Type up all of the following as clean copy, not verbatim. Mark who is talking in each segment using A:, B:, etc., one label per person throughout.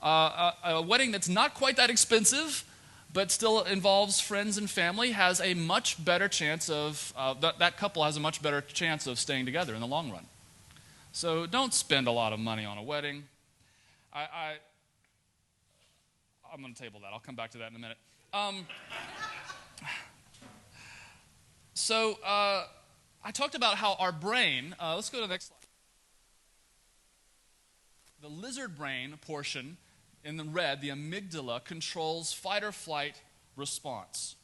A: A wedding that's not quite that expensive, but still involves friends and family, has a much better chance of, that couple has a much better chance of staying together in the long run. So don't spend a lot of money on a wedding. I'm going to table that. I'll come back to that in a minute. I talked about how our brain, let's go to the next slide. The lizard brain portion in the red, the amygdala, controls fight or flight response.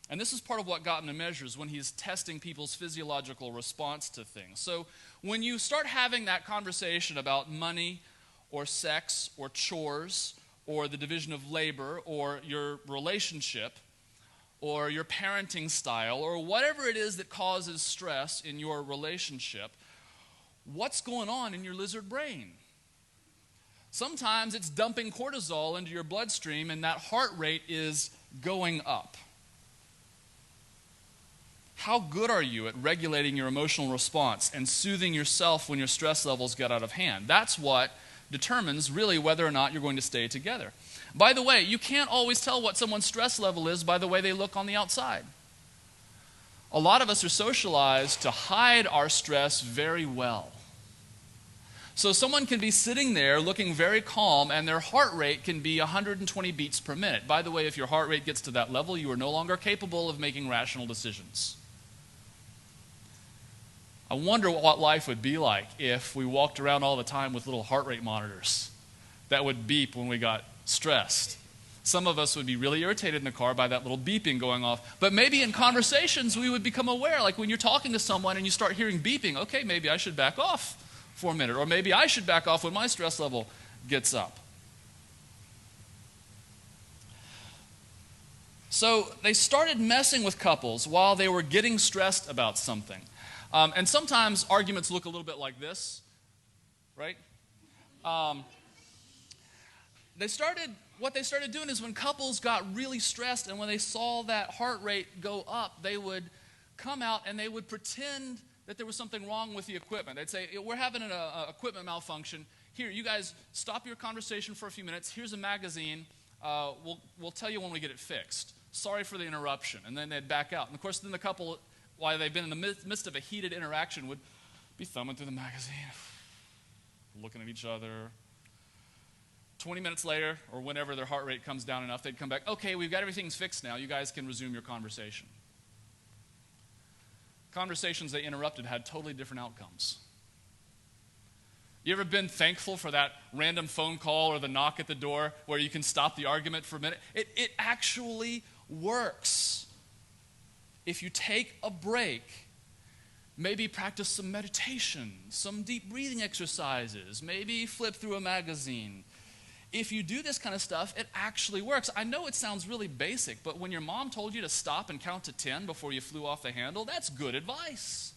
A: And this is part of what Gottman measures when he's testing people's physiological response to things. So when you start having that conversation about money or sex or chores or the division of labor or your relationship or your parenting style or whatever it is that causes stress in your relationship, what's going on in your lizard brain? Sometimes it's dumping cortisol into your bloodstream and that heart rate is going up. How good are you at regulating your emotional response and soothing yourself when your stress levels get out of hand? That's what determines really whether or not you're going to stay together. By the way, you can't always tell what someone's stress level is by the way they look on the outside. A lot of us are socialized to hide our stress very well. So someone can be sitting there looking very calm and their heart rate can be 120 beats per minute. By the way, if your heart rate gets to that level, you are no longer capable of making rational decisions. I wonder what life would be like if we walked around all the time with little heart rate monitors that would beep when we got stressed. Some of us would be really irritated in the car by that little beeping going off. But maybe in conversations we would become aware, like when you're talking to someone and you start hearing beeping, okay, maybe I should back off for a minute, or maybe I should back off when my stress level gets up. So they started messing with couples while they were getting stressed about something. And sometimes arguments look a little bit like this, right? What they started doing is when couples got really stressed and when they saw that heart rate go up, they would come out and they would pretend that there was something wrong with the equipment. They'd say, we're having an equipment malfunction. Here, you guys stop your conversation for a few minutes. Here's a magazine. We'll tell you when we get it fixed. Sorry for the interruption. And then they'd back out. And of course, then the couple, while they've been in the midst of a heated interaction, would be thumbing through the magazine, looking at each other. 20 minutes later, or whenever their heart rate comes down enough, they'd come back, okay, we've got everything fixed now. You guys can resume your conversation. Conversations they interrupted had totally different outcomes. You ever been thankful for that random phone call or the knock at the door where you can stop the argument for a minute? It actually works. If you take a break, maybe practice some meditation, some deep breathing exercises, maybe flip through a magazine. If you do this kind of stuff, it actually works. I know it sounds really basic, but when your mom told you to stop and count to 10 before you flew off the handle, that's good advice.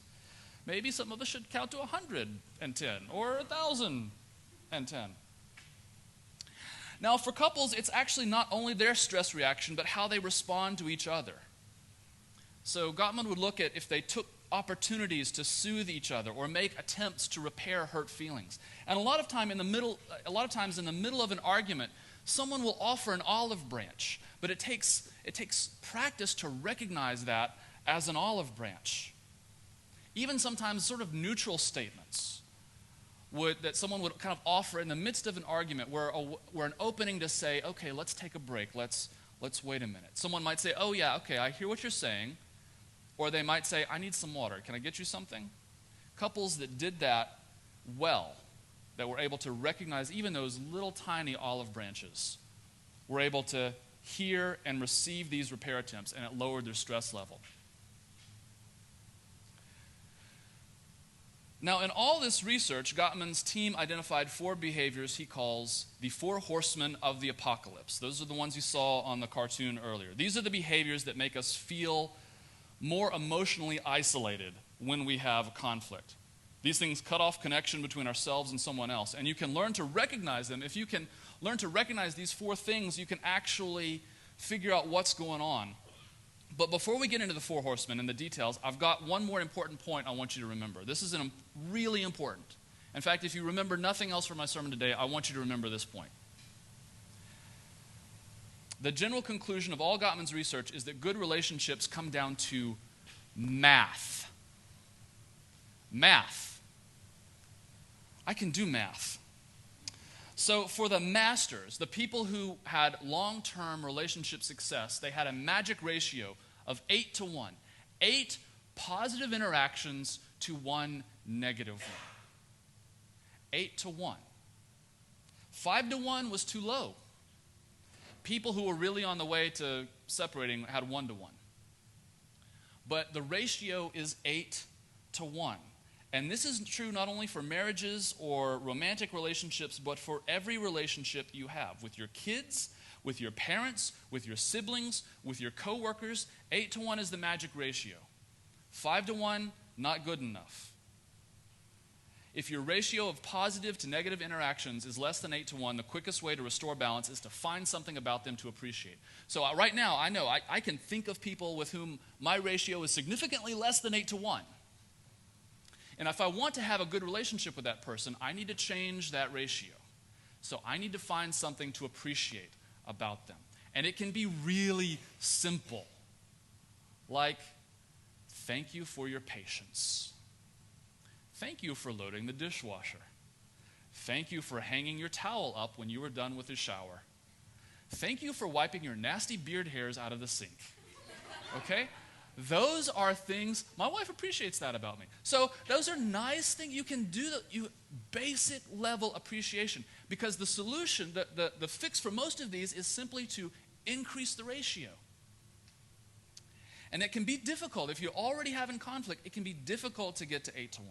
A: Maybe some of us should count to 110 or 1,010. Now, for couples, it's actually not only their stress reaction, but how they respond to each other. So Gottman would look at if they took opportunities to soothe each other or make attempts to repair hurt feelings. And a lot of times in the middle of an argument, someone will offer an olive branch, but it takes practice to recognize that as an olive branch. Even sometimes sort of neutral statements that someone would kind of offer in the midst of an argument where an opening to say, okay, let's take a break, let's wait a minute. Someone might say, oh yeah, okay, I hear what you're saying. Or they might say, I need some water. Can I get you something? Couples that did that well, that were able to recognize even those little tiny olive branches, were able to hear and receive these repair attempts, and it lowered their stress level. Now, in all this research, Gottman's team identified 4 behaviors he calls the 4 horsemen of the apocalypse. Those are the ones you saw on the cartoon earlier. These are the behaviors that make us feel more emotionally isolated when we have conflict. These things cut off connection between ourselves and someone else. And you can learn to recognize them. If you can learn to recognize these 4 things, you can actually figure out what's going on. But before we get into the 4 horsemen and the details, I've got one more important point I want you to remember. This is really important. In fact, if you remember nothing else from my sermon today, I want you to remember this point. The general conclusion of all Gottman's research is that good relationships come down to math. Math. I can do math. So for the masters, the people who had long-term relationship success, they had a magic ratio of 8 to 1. 8 positive interactions to 1 negative one. 8 to 1. 5 to 1 was too low. People who were really on the way to separating had 1 to 1. But the ratio is 8 to 1. And this is true not only for marriages or romantic relationships, but for every relationship you have with your kids, with your parents, with your siblings, with your coworkers. 8 to 1 is the magic ratio. 5 to 1, not good enough. If your ratio of positive to negative interactions is less than 8 to 1, the quickest way to restore balance is to find something about them to appreciate. So right now, I know I can think of people with whom my ratio is significantly less than 8 to 1. And if I want to have a good relationship with that person, I need to change that ratio. So I need to find something to appreciate about them. And it can be really simple. Like, thank you for your patience. Thank you for loading the dishwasher. Thank you for hanging your towel up when you were done with the shower. Thank you for wiping your nasty beard hairs out of the sink. Okay? Those are things, my wife appreciates that about me. So those are nice things you can do, basic level appreciation. Because the solution, the fix for most of these is simply to increase the ratio. And it can be difficult. If you're already having conflict, it can be difficult to get to 8 to 1.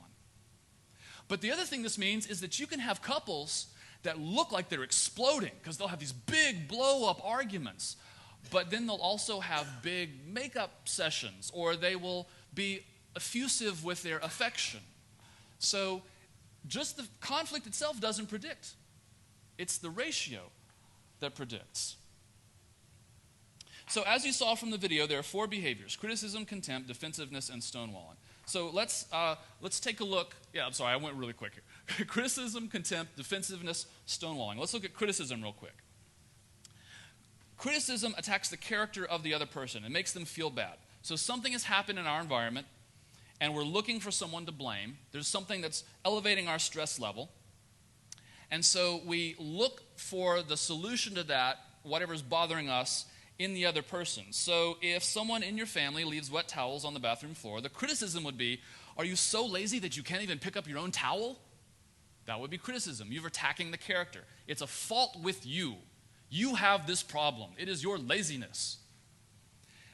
A: But the other thing this means is that you can have couples that look like they're exploding because they'll have these big blow-up arguments. But then they'll also have big makeup sessions, or they will be effusive with their affection. So just the conflict itself doesn't predict. It's the ratio that predicts. So as you saw from the video, there are 4 behaviors: criticism, contempt, defensiveness, and stonewalling. So let's take a look. Yeah, I'm sorry, I went really quick here. Criticism, contempt, defensiveness, stonewalling. Let's look at criticism real quick. Criticism attacks the character of the other person. It makes them feel bad. So something has happened in our environment, and we're looking for someone to blame. There's something that's elevating our stress level. And so we look for the solution to that, whatever's bothering us, in the other person. So if someone in your family leaves wet towels on the bathroom floor, the criticism would be, are you so lazy that you can't even pick up your own towel? That would be criticism. You're attacking the character. It's a fault with you. You have this problem. It is your laziness.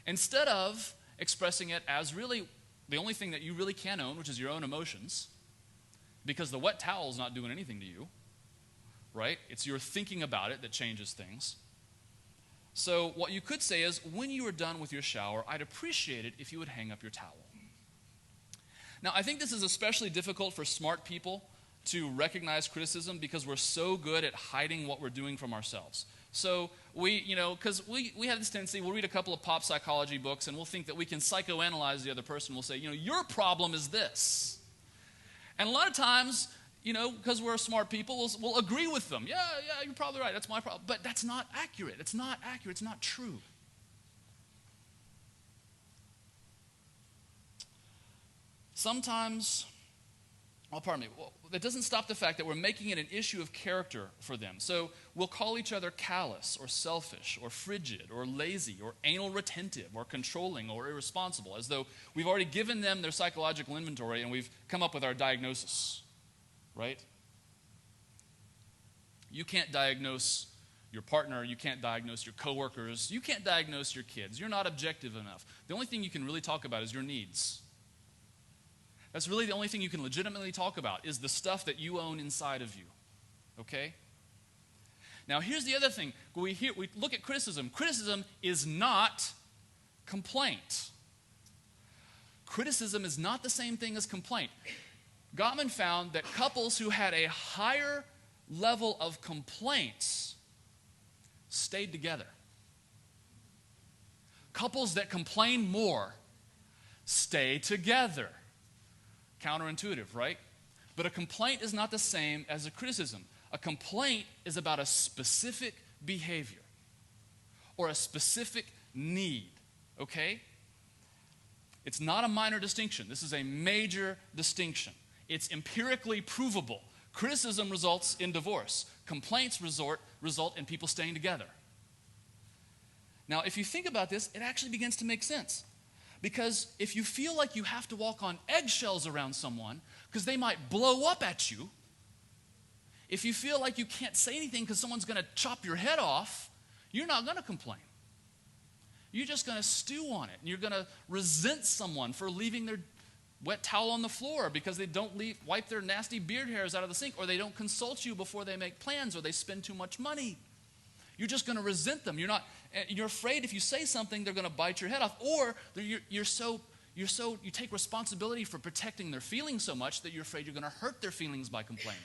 A: Instead of expressing it as really the only thing that you really can own, which is your own emotions, because the wet towel is not doing anything to you, right? It's your thinking about it that changes things. So what you could say is, when you are done with your shower, I'd appreciate it if you would hang up your towel. Now, I think this is especially difficult for smart people to recognize criticism because we're so good at hiding what we're doing from ourselves. So because we have this tendency, we'll read a couple of pop psychology books and we'll think that we can psychoanalyze the other person. We'll say, your problem is this. And a lot of times, because we're smart people, we'll agree with them. Yeah, you're probably right. That's my problem. But that's not accurate. It's not accurate. It's not true. Sometimes, that doesn't stop the fact that we're making it an issue of character for them. So we'll call each other callous or selfish or frigid or lazy or anal retentive or controlling or irresponsible, as though we've already given them their psychological inventory and we've come up with our diagnosis, right? You can't diagnose your partner, you can't diagnose your coworkers, you can't diagnose your kids. You're not objective enough. The only thing you can really talk about is your needs. That's really the only thing you can legitimately talk about, is the stuff that you own inside of you, okay? Now, here's the other thing. We look at criticism. Criticism is not complaint. Criticism is not the same thing as complaint. Gottman found that couples who had a higher level of complaints stayed together. Couples that complain more stay together. Counterintuitive, right? But a complaint is not the same as a criticism. A complaint is about a specific behavior. or a specific need, okay? It's not a minor distinction. This is a major distinction. It's empirically provable. Criticism results in divorce. Complaints result in people staying together. Now, if you think about this, it actually begins to make sense. Because if you feel like you have to walk on eggshells around someone because they might blow up at you, if you feel like you can't say anything because someone's going to chop your head off, you're not going to complain. You're just going to stew on it. And you're going to resent someone for leaving their wet towel on the floor because they don't wipe their nasty beard hairs out of the sink, or they don't consult you before they make plans, or they spend too much money. You're just going to resent them. You're afraid if you say something, they're going to bite your head off, or you take responsibility for protecting their feelings so much that you're afraid you're going to hurt their feelings by complaining.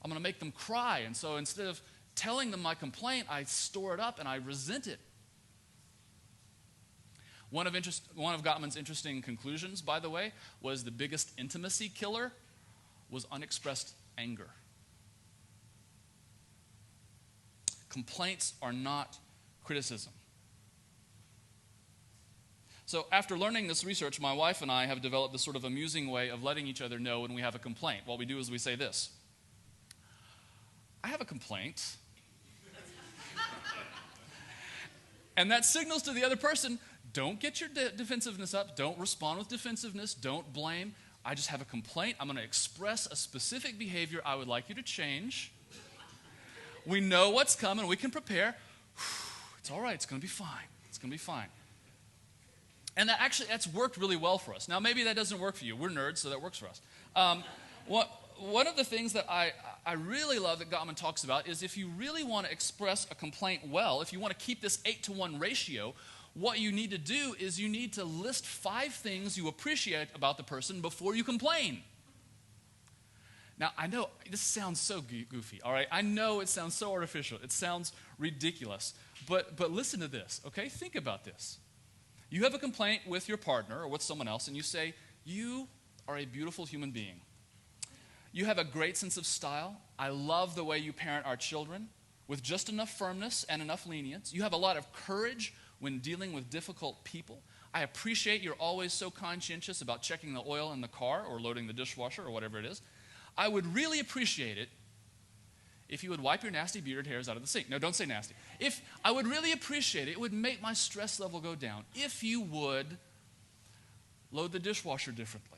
A: I'm going to make them cry, and so instead of telling them my complaint, I store it up and I resent it. One of Gottman's interesting conclusions, by the way, was the biggest intimacy killer was unexpressed anger. Complaints are not criticism. So after learning this research, my wife and I have developed this sort of amusing way of letting each other know when we have a complaint. What we do is we say this: I have a complaint. And that signals to the other person, don't get your defensiveness up. Don't respond with defensiveness. Don't blame. I just have a complaint. I'm going to express a specific behavior I would like you to change. We know what's coming. We can prepare. It's all right. It's going to be fine. It's going to be fine. And that's worked really well for us. Now, maybe that doesn't work for you. We're nerds, so that works for us. One of the things that I really love that Gottman talks about is if you really want to express a complaint well, if you want to keep this 8-to-1 ratio, what you need to do is you need to list 5 things you appreciate about the person before you complain. Now, I know this sounds so goofy, all right? I know it sounds so artificial. It sounds ridiculous. But listen to this, okay? Think about this. You have a complaint with your partner or with someone else, and you say, you are a beautiful human being. You have a great sense of style. I love the way you parent our children with just enough firmness and enough lenience. You have a lot of courage when dealing with difficult people. I appreciate you're always so conscientious about checking the oil in the car or loading the dishwasher or whatever it is. I would really appreciate it if you would wipe your nasty beard hairs out of the sink. No, don't say nasty. I would really appreciate it. It would make my stress level go down if you would load the dishwasher differently.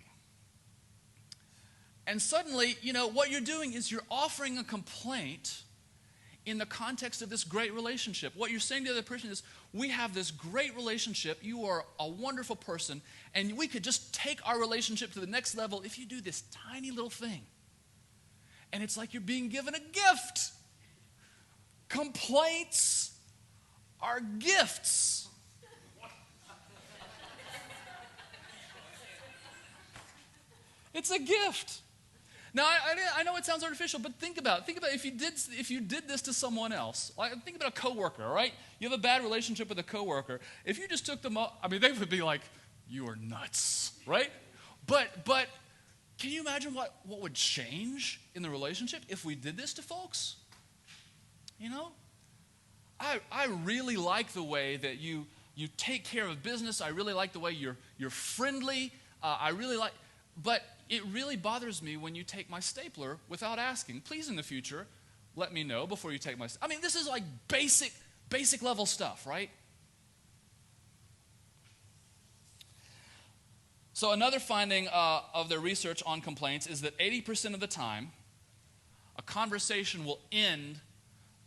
A: And suddenly, what you're doing is you're offering a complaint in the context of this great relationship. What you're saying to the other person is, we have this great relationship. You are a wonderful person, and we could just take our relationship to the next level if you do this tiny little thing. And it's like you're being given a gift. Complaints are gifts. It's a gift. Now, I know it sounds artificial, but think about it. If you did this to someone else. Think about a coworker, all right? You have a bad relationship with a coworker. If you just took them up, they would be like, you are nuts, right? But can you imagine what would change in the relationship if we did this to folks? I really like the way that you take care of business. I really like the way you're friendly. But it really bothers me when you take my stapler without asking. Please, in the future, let me know before you take my stapler. This is like basic level stuff, right? So another finding of their research on complaints is that 80% of the time, a conversation will end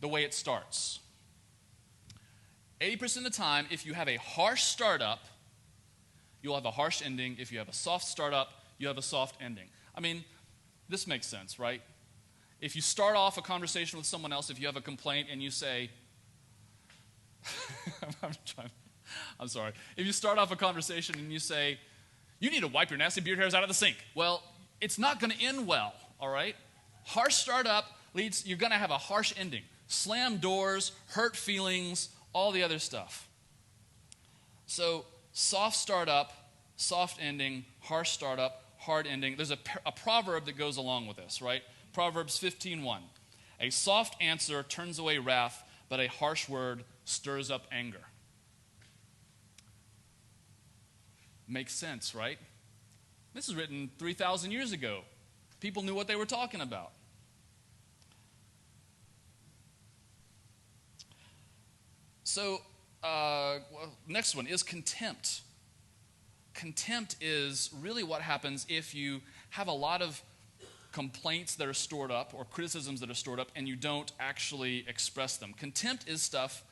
A: the way it starts. 80% of the time, if you have a harsh startup, you'll have a harsh ending. If you have a soft startup, you have a soft ending. This makes sense, right? If you start off a conversation with someone else, if you have a complaint and you say, I'm sorry. If you start off a conversation and you say, you need to wipe your nasty beard hairs out of the sink. Well, it's not going to end well, all right? Harsh startup you're going to have a harsh ending. Slam doors, hurt feelings, all the other stuff. So, soft startup, soft ending, harsh startup, hard ending. There's a proverb that goes along with this, right? Proverbs 15:1. A soft answer turns away wrath, but a harsh word stirs up anger. Makes sense, right? This is written 3,000 years ago. People knew what they were talking about. So, next one is contempt. Contempt is really what happens if you have a lot of complaints that are stored up or criticisms that are stored up and you don't actually express them. Contempt is stuff,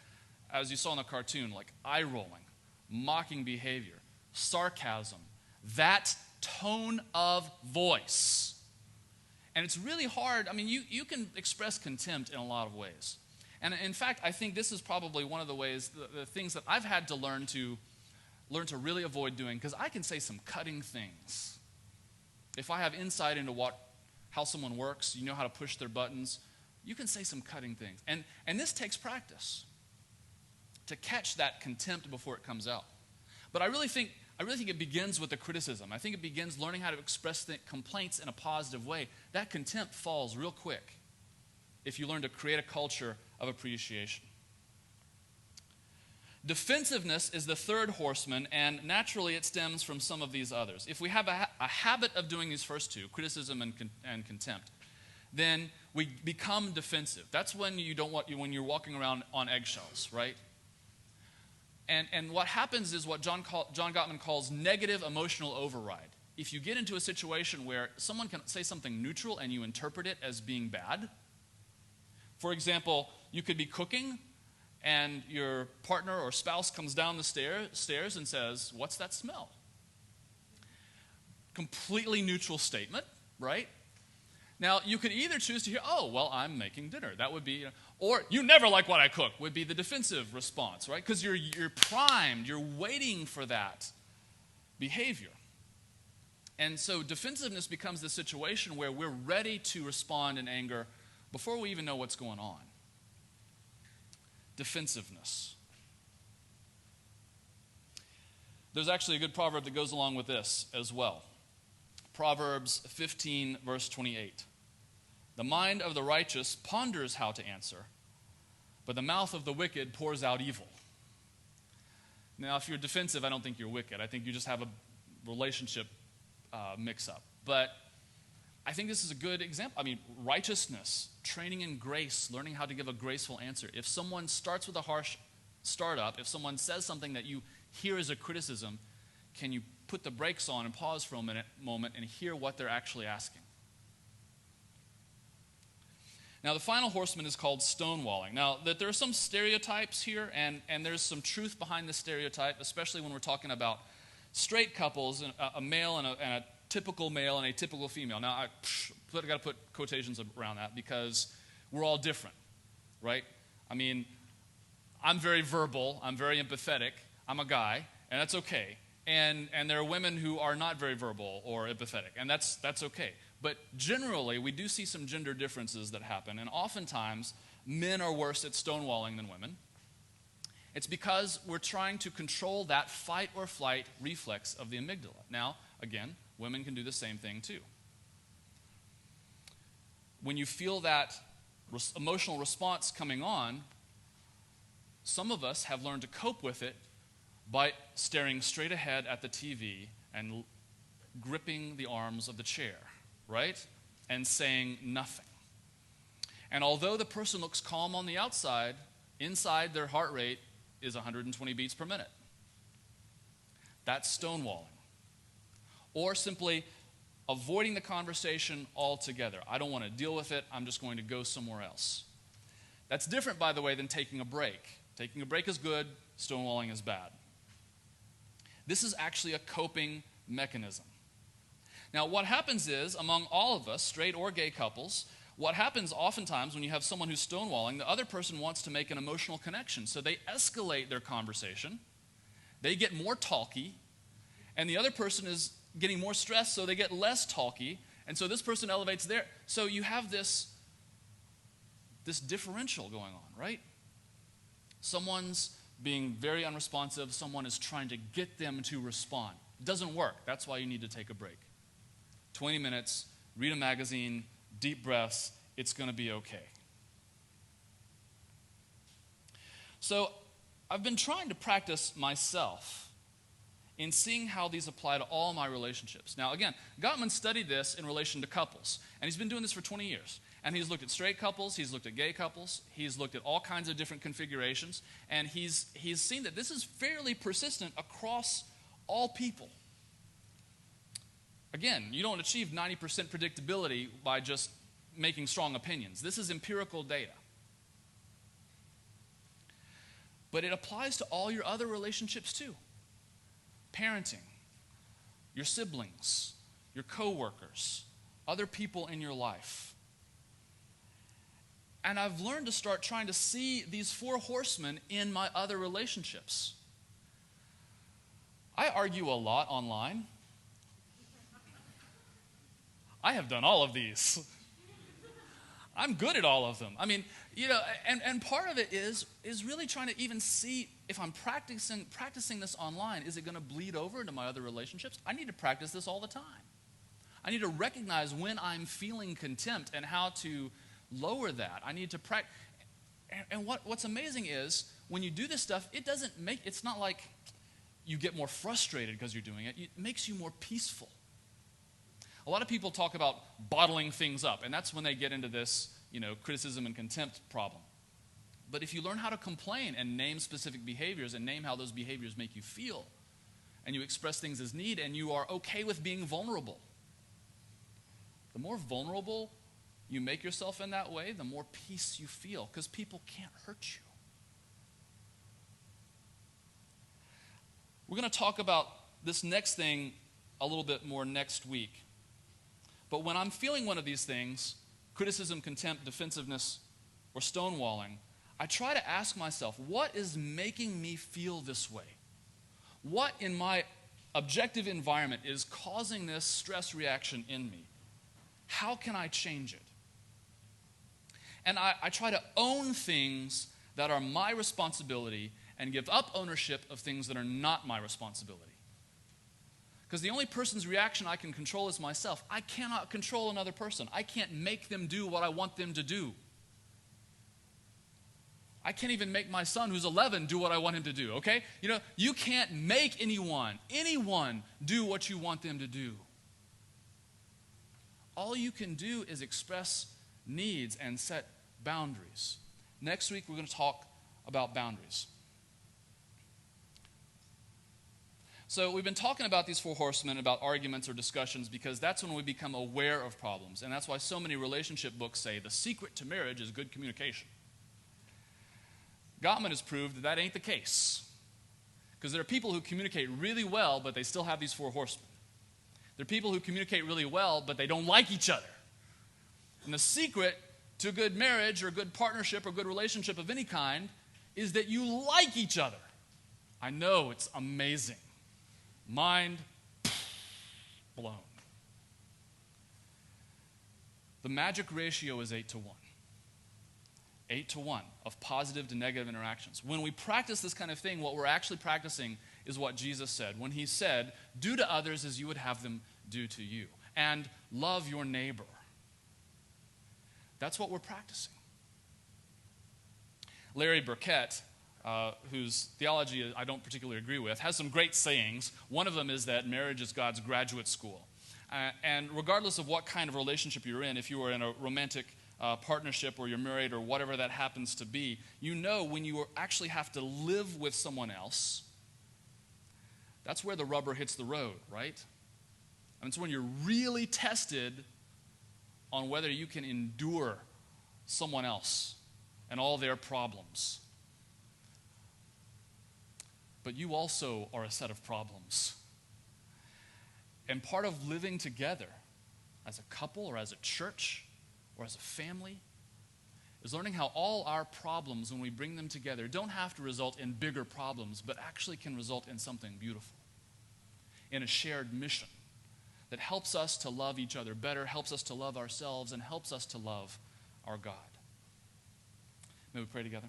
A: as you saw in the cartoon, like eye-rolling, mocking behavior, sarcasm, that tone of voice. And it's really hard. I mean, you can express contempt in a lot of ways. And in fact, I think this is probably one of the ways, the things that I've had to learn to really avoid doing, because I can say some cutting things. If I have insight into how someone works, you know how to push their buttons, you can say some cutting things. And this takes practice to catch that contempt before it comes out. But I really think it begins with the criticism. I think it begins learning how to express the complaints in a positive way. That contempt falls real quick if you learn to create a culture of appreciation. Defensiveness is the third horseman, and naturally it stems from some of these others. If we have a habit of doing these first two, criticism and contempt, then we become defensive. That's when when you're walking around on eggshells, right? And what happens is what John Gottman calls negative emotional override. If you get into a situation where someone can say something neutral and you interpret it as being bad, for example, you could be cooking and your partner or spouse comes down the stairs and says, "What's that smell?" Completely neutral statement, right? Now, you could either choose to hear, "Oh, well, I'm making dinner." That would be, or "You never like what I cook," would be the defensive response, right? Because you're primed, you're waiting for that behavior. And so defensiveness becomes the situation where we're ready to respond in anger before we even know what's going on. Defensiveness. There's actually a good proverb that goes along with this as well. Proverbs 15, verse 28. The mind of the righteous ponders how to answer, but the mouth of the wicked pours out evil. Now, if you're defensive, I don't think you're wicked. I think you just have a relationship mix-up. But I think this is a good example. I mean, righteousness, training in grace, learning how to give a graceful answer. If someone starts with a harsh startup, if someone says something that you hear as a criticism, can you put the brakes on and pause for a moment and hear what they're actually asking? Now, the final horseman is called stonewalling. Now, there are some stereotypes here, and there's some truth behind the stereotype, especially when we're talking about straight couples, a male and a typical male and a typical female. Now, I got to put quotations around that because we're all different, right? I mean, I'm very verbal, I'm very empathetic, I'm a guy, and that's okay. And there are women who are not very verbal or empathetic, and that's okay. But generally, we do see some gender differences that happen, and oftentimes, men are worse at stonewalling than women. It's because we're trying to control that fight or flight reflex of the amygdala. Now, again, women can do the same thing too. When you feel that emotional response coming on, some of us have learned to cope with it by staring straight ahead at the TV and gripping the arms of the chair, right? And saying nothing. And although the person looks calm on the outside, inside their heart rate is 120 beats per minute. That's stonewalling. Or simply avoiding the conversation altogether. I don't want to deal with it. I'm just going to go somewhere else. That's different, by the way, than taking a break. Taking a break is good. Stonewalling is bad. This is actually a coping mechanism. Now, what happens is, among all of us, straight or gay couples, what happens oftentimes when you have someone who's stonewalling, the other person wants to make an emotional connection. So they escalate their conversation. They get more talky. And the other person is getting more stressed, so they get less talky. And so this person elevates their... So you have this differential going on, right? Someone's being very unresponsive. Someone is trying to get them to respond. It doesn't work. That's why you need to take a break. 20 minutes, read a magazine, deep breaths, it's going to be okay. So I've been trying to practice myself in seeing how these apply to all my relationships. Now, again, Gottman studied this in relation to couples, and he's been doing this for 20 years. And he's looked at straight couples, he's looked at gay couples, he's looked at all kinds of different configurations, and he's seen that this is fairly persistent across all people. Again, you don't achieve 90% predictability by just making strong opinions. This is empirical data. But it applies to all your other relationships too. Parenting, your siblings, your coworkers, other people in your life. And I've learned to start trying to see these four horsemen in my other relationships. I argue a lot online. I have done all of these. I'm good at all of them. I mean, and part of it is really trying to even see if I'm practicing this online, is it going to bleed over into my other relationships? I need to practice this all the time. I need to recognize when I'm feeling contempt and how to lower that. I need to practice. And what's amazing is when you do this stuff, it's not like you get more frustrated because you're doing it. It makes you more peaceful. A lot of people talk about bottling things up, and that's when they get into this, criticism and contempt problem. But if you learn how to complain and name specific behaviors and name how those behaviors make you feel, and you express things as need, and you are okay with being vulnerable, the more vulnerable you make yourself in that way, the more peace you feel, because people can't hurt you. We're going to talk about this next thing a little bit more next week. But when I'm feeling one of these things, criticism, contempt, defensiveness, or stonewalling, I try to ask myself, what is making me feel this way? What in my objective environment is causing this stress reaction in me? How can I change it? And I try to own things that are my responsibility and give up ownership of things that are not my responsibility. Because the only person's reaction I can control is myself. I cannot control another person. I can't make them do what I want them to do. I can't even make my son, who's 11, do what I want him to do, okay? You can't make anyone do what you want them to do. All you can do is express needs and set boundaries. Next week, we're going to talk about boundaries. So we've been talking about these four horsemen, about arguments or discussions, because that's when we become aware of problems. And that's why so many relationship books say the secret to marriage is good communication. Gottman has proved that ain't the case. Because there are people who communicate really well, but they still have these four horsemen. There are people who communicate really well, but they don't like each other. And the secret to good marriage or good partnership or good relationship of any kind is that you like each other. I know, it's amazing. Mind blown. The magic ratio is 8-1. 8-1 of positive to negative interactions. When we practice this kind of thing, what we're actually practicing is what Jesus said. When he said, do to others as you would have them do to you. And love your neighbor. That's what we're practicing. Larry Burkett, whose theology I don't particularly agree with, has some great sayings. One of them is that marriage is God's graduate school. And regardless of what kind of relationship you're in, if you are in a romantic partnership or you're married or whatever that happens to be, you know when you actually have to live with someone else, that's where the rubber hits the road, right? And it's when you're really tested on whether you can endure someone else and all their problems. But you also are a set of problems. And part of living together as a couple or as a church or as a family is learning how all our problems, when we bring them together, don't have to result in bigger problems, but actually can result in something beautiful, in a shared mission that helps us to love each other better, helps us to love ourselves, and helps us to love our God. May we pray together?